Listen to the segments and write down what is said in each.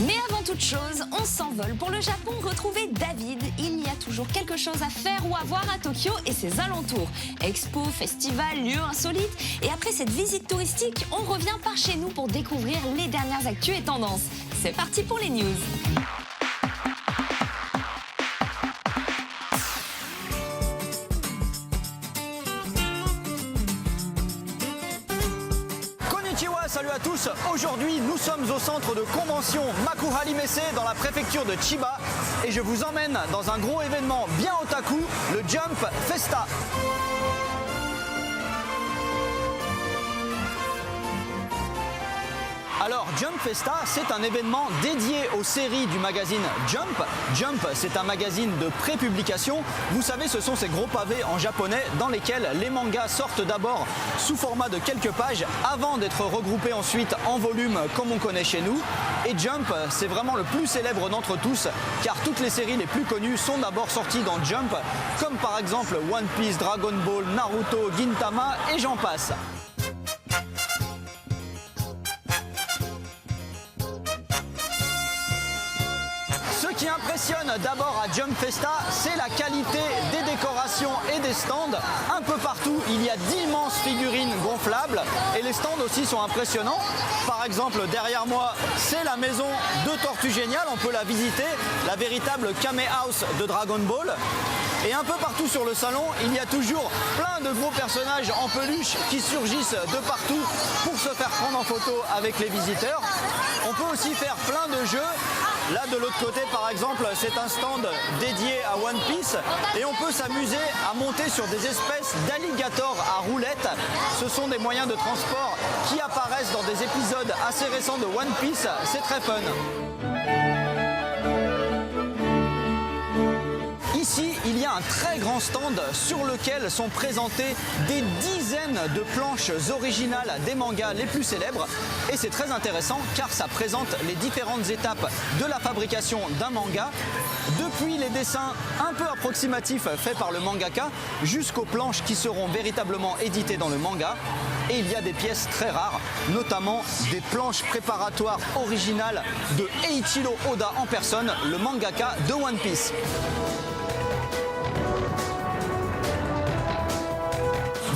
Mais avant toute chose, on s'envole pour le Japon retrouver David. Il y a toujours quelque chose à faire ou à voir à Tokyo et ses alentours. Expos, festivals, lieux insolites. Et après cette visite touristique, on revient par chez nous pour découvrir les dernières actus et tendances. C'est parti pour les news. Salut à tous, aujourd'hui nous sommes au centre de convention Makuhari Messe dans la préfecture de Chiba et je vous emmène dans un gros événement bien otaku, le Jump Festa. Alors Jump Festa, c'est un événement dédié aux séries du magazine Jump. Jump, c'est un magazine de pré-publication. Vous savez, ce sont ces gros pavés en japonais dans lesquels les mangas sortent d'abord sous format de quelques pages avant d'être regroupés ensuite en volume comme on connaît chez nous. Et Jump, c'est vraiment le plus célèbre d'entre tous car toutes les séries les plus connues sont d'abord sorties dans Jump, comme par exemple One Piece, Dragon Ball, Naruto, Gintama et j'en passe. Ce qui impressionne d'abord à Jump Festa, c'est la qualité des décorations et des stands. Un peu partout, il y a d'immenses figurines gonflables et les stands aussi sont impressionnants. Par exemple, derrière moi, c'est la maison de Tortue Géniale, on peut la visiter, la véritable Kame House de Dragon Ball. Et un peu partout sur le salon, il y a toujours plein de gros personnages en peluche qui surgissent de partout pour se faire prendre en photo avec les visiteurs. On peut aussi faire plein de jeux. Là de l'autre côté par exemple, c'est un stand dédié à One Piece et on peut s'amuser à monter sur des espèces d'alligators à roulettes. Ce sont des moyens de transport qui apparaissent dans des épisodes assez récents de One Piece, c'est très fun. Ici, il y a un très grand stand sur lequel sont présentées des dizaines de planches originales des mangas les plus célèbres. Et c'est très intéressant car ça présente les différentes étapes de la fabrication d'un manga, depuis les dessins un peu approximatifs faits par le mangaka jusqu'aux planches qui seront véritablement éditées dans le manga. Et il y a des pièces très rares, notamment des planches préparatoires originales de Eiichiro Oda en personne, le mangaka de One Piece.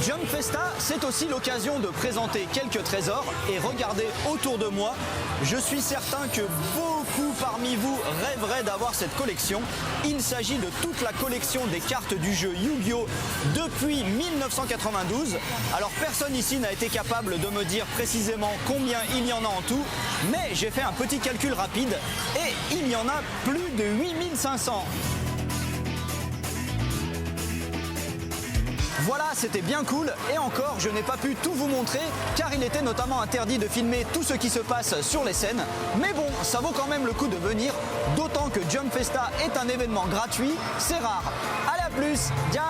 Jump Festa, c'est aussi l'occasion de présenter quelques trésors et regardez autour de moi, je suis certain que beaucoup parmi vous rêveraient d'avoir cette collection. Il s'agit de toute la collection des cartes du jeu Yu-Gi-Oh! Depuis 1992. Alors personne ici n'a été capable de me dire précisément combien il y en a en tout, mais j'ai fait un petit calcul rapide et il y en a plus de 8500. Voilà, c'était bien cool et encore, je n'ai pas pu tout vous montrer car il était notamment interdit de filmer tout ce qui se passe sur les scènes. Mais bon, ça vaut quand même le coup de venir, d'autant que Jump Festa est un événement gratuit, c'est rare. Allez, à plus, ciao.